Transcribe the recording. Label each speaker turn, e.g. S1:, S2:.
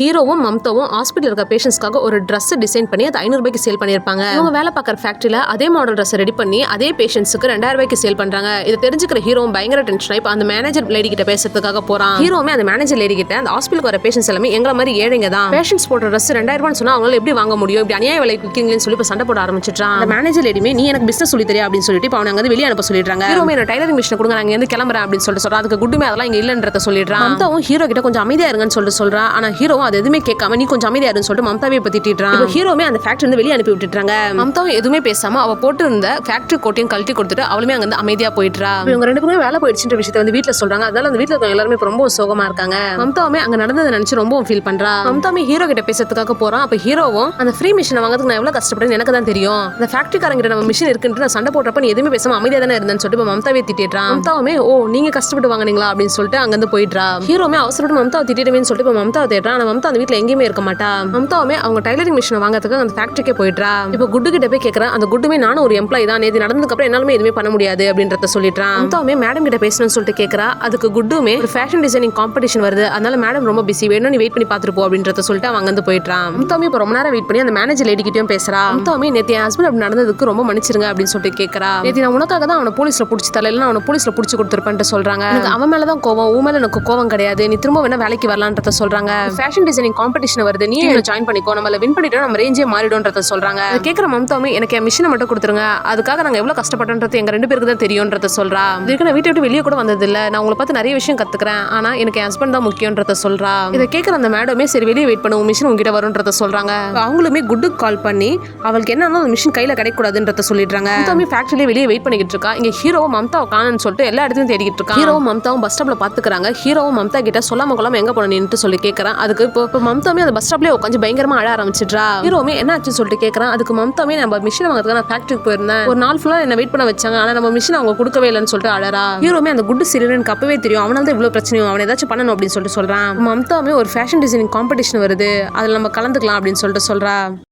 S1: ஹீரோவும் மம்தாவும் ஹாஸ்பிட்டல் இருக்க பேஷண்ட்ஸ்க்காக ஒரு ட்ரெஸ் டிசைன் பண்ணி அது 500 ரூபாய்க்கு சேல் பண்ணிருப்பாங்க. இவங்க வேலை பார்க்குற ஃபேக்டரியில அதே மாடல் ட்ரெஸ் ரெடி பண்ணி அதே பேஷண்ட்ஸ்க்கு 2000 ரூபாய்க்கு சேல் பண்றாங்க. இதை தெரிஞ்சுக்கிற ஹீரோவும் பயங்கர டென்ஷன் ஆகி அந்த மேனேஜர் லேடி கிட்ட பேசுறதுக்காக போறான். ஹீரோவுமே அந்த மேனேஜர் லேடி கிட்ட அந்த ஹாஸ்பிட்டலுக்கு வர பேஷண்ட்ஸ் எல்லாமே எங்களை மாதிரி ஏழைங்க தான், பேஷண்ட்ஸ் போடுற ட்ரெஸ் 2000 ரூபான்னு சொன்னா அவங்களால எப்படி வாங்க முடியும், இப்படி அநியாய விலைக்கு விற்கிறீங்கன்னு சொல்லி சண்டை போட ஆரம்பிச்சிட்டான். அந்த மேனேஜர் லேடியுமே நீ எனக்கு பிசினஸ் சொல்லி தெரியா அப்படின்னு சொல்லிட்டு அவங்க அங்க வெளியே அனுப்ப சொல்லிடுறாங்க. ஹீரோமே என்ன டைலரிங் மிஷின் கொடுங்க, நாங்க வந்து கிளம்புறேன் அப்படின்னு சொல்லிட்டு சொல்றான். அதுக்கு குட்டுமே அதெல்லாம் இங்க இல்லன்றத சொல்லிடுறான். மம்தாவும் ஹீரோ கிட்ட கொஞ்சம் அமைதியா இருங்கன்னு சொல்லிட்டு சொல்றான். ஆனா ஹீரோவும் அது எதுவுமே கேட்காம நீ கொஞ்சம் அமைதியா இருன்னு சொல்லிட்டு மம்தாவே பத்திட்டான். இப்போ ஹீரோமே அந்த ஃபேக்டரி வந்து வெளியே அனுப்பி விட்டுறாங்க. மம்தாவும் எதுவுமே பேசாம அவ போட்டு இருந்த ஃபேக்டரி கோட்டையும் கழட்டி கொடுத்துட்டு அவளுமே அங்க அமைதியா போயிட்டா. இவங்க ரெண்டு பேரும் வேலை போயிடுச்சுன்ற விஷயத்தை வந்து வீட்டுல சொல்றாங்க. அதனால அந்த வீட்டுல இருக்க எல்லாருமே ரொம்ப சோகமா இருக்காங்க. மம்தாவுமே அங்க நடந்ததை நினைச்சு ரொம்ப ஃபீல் பண்றா. மம்தாவுமே ஹீரோ கிட்ட பேசுறதுக்காக போறான். அப்ப ஹீரோவும் அந்த ஃப்ரீ மிஷினை வாங்குறதுக்கு நான் எவ்வளவு கஷ்டப்பட்டேன்னு எனக்கு தான் தெரியும், அந்த ஃபேக்டரிக்காரங்கிட்ட நம்ம மிஷின் இருக்குன்னு நான் சண்டை போடுறப்ப நீ எதுவுமே பேசாம அமைதியா தானே இருந்தேன்னு சொல்லிட்டு மம்தாவே திட்டிடுறான். மம்தாவுமே ஓ நீங்க கஷ்டப்பட்டு வாங்கினீங்களா அப்படின்னு சொல்லிட்டு அங்க இருந்து போயிடுறா. ஹீரோமே அவசரப்பட்டு மம்தாவை திட்டிடுவேன்னு சொல்லிட்டு மம்தாவை தேடுறான். ஆனா மம்தா அந்த வீட்டுல எங்கேயுமே இருக்க மாட்டா. மம்தாவுமே அவங்க டைலரிங் மிஷினை வாங்குறதுக்கு அந்த ஃபேக்டரிக்கே போயிடுறா. இப்போ குட்டு கிட்ட போய் கேட்கறேன். அந்த குட்டுமே நானும் ஒரு எம்ப்ளாயி தான், நேத்து நடந்ததுக்கு அப்புறம் என்னாலுமே எதுவுமே பண்ண முடியாது அப்படின்றத சொல்லிடுறான். மம்தாவுமே மேடம் கிட்ட பேசணும்னு சொல்லிட்டு கேட்கறா. அதுக்கு குட்டுமே ஒரு ஃபேஷன் டிசைனிங் காம்படிஷன் வருது, அதனால மேடம் ரொம்ப பிஸி, வேணும் நீ வெயிட் பண்ணி பாத்துட்டு போ அப்படின்றத சொல்லிட்டு அவங்க வந்து போயிடுறான். மம்தாவுமே இப்போ ரொம்ப நேரம் வெயிட் பண்ணி அந்த மேனேஜர் லேடி கிட்டயும் பேசுறா. மம்தாவுமே நேத்து என் ஹஸ்பண்ட் அப்படி நடந்ததுக்கு ரொம்ப மன்னிச்சிருங்க அப்படின்னு சொல்லிட்டு கேட்கறா. நேத்து நான் உனக்காக தான் அவனை போலீஸ்ல புடிச்சு தரல, இல்லைன்னா அவனை போலீஸ்ல புடிச்சு கொடுத்துருப்பேன் சொல்றாங்க. எனக்கு அவன் மேலதான் கோவம், உன் மேல எனக்கு கோவம் கிடையாது, நீ திரும்ப வேணா வேலைக்கு வரலான்றத சொல்றாங்க. ஃபேஷன் டிசைனிங் காம்படிஷன் வருது, நீ ஜாயின் பண்ணிக்கோ, நம்மள வின் பண்ணிட்டோம், நம்ம ரேஞ்சே மாறிடும்ன்றத சொல்றாங்க. கேட்கிற மம்தாவுமே எனக்கு என் மிஷினை மட்டும் கொடுத்துருங்க, அதுக்காக நாங்க எவ்வளவு கஷ்டப்பட்டோன்றது எங்க 2 பேருக்கு தான் தெரியும்ன்றத சொல்றா. இதுக்கு நான் வீட்டை விட்டு வெளியே கூட வந்தது இல்ல, நான் உங்களை பார்த்து நிறைய விஷயம் கத்துக்கிறேன், ஆனா எனக்கு என் ஹஸ்பண்ட் தான் முக்கியம்ன்றத சொல்றா. இதை கேட்கிற அந்த மேடமே சரி வெளியே வெயிட் பண்ணு, மிஷின் உங்ககிட்ட வரும்ன்றத சொல்றாங்க. அவங்களுமே குட்டுக்கு கால் பண்ணி அவளுக்கு என்னன்னா அந்த மிஷின் கையில கிடைக்கூடாதுன்றத சொல்லிடுறாங்க. மம்தாவுமே ஃபேக்டரியில வெளியே வெயிட் பண்ணிக்கிட்டு இருக்கா. இங்க ஹீரோவும் மம்தாவை காணன்னு சொல்லிட்டு எல்லா இடத்துலயும் தேடிக்கிட்டு இருக்கா. ஹீரோவும் மம்தாவும் பஸ் ஸ்டாப்ல பாத்துக்கிறாங்க. ஹீரோவும் மம்தா கிட்ட சொல்லாம கொள்ளாம எங்க போனேன்னு சொல்லி கேட்கறான். அதுக்கு இப்போ மம்தாவுமே அந்த பஸ் ஸ்டாப்லயே உட்காந்து பயங்கரமா அழ ஆரம்பிச்சிடுறா. ஹீரோவுமே என்ன ஆச்சுன்னு சொல்லிட்டு கேட்கறான். அதுக்கு மம்தாவுமே நம்ம மிஷின் வாங்குறதுக்கு நான் ஃபேக்டரிக்கு போயிருந்தேன், ஒரு நாள் ஃபுல்லா என்ன வெயிட் பண்ண வச்சாங்க, ஆனா நம்ம மிஷின் அவங்க கொடுக்கவே இல்லைன்னு சொல்லிட்டு அழறா. ஹீரோமே அந்த குட்டு சீரியனுக்கு அப்பவே தெரியும், அவனால தான் இவ்வளவு பிரச்சனையும், அவன் ஏதாச்சும் பண்ணணும் அப்படின்னு சொல்லிட்டு சொல்றான். மம்தாவுமே ஒரு ஃபேஷன் டிசைனிங் காம்படிஷன் வருது, அதுல நம்ம கலந்துக்கலாம் அப்படின்னு சொல்லிட்டு சொல்றா.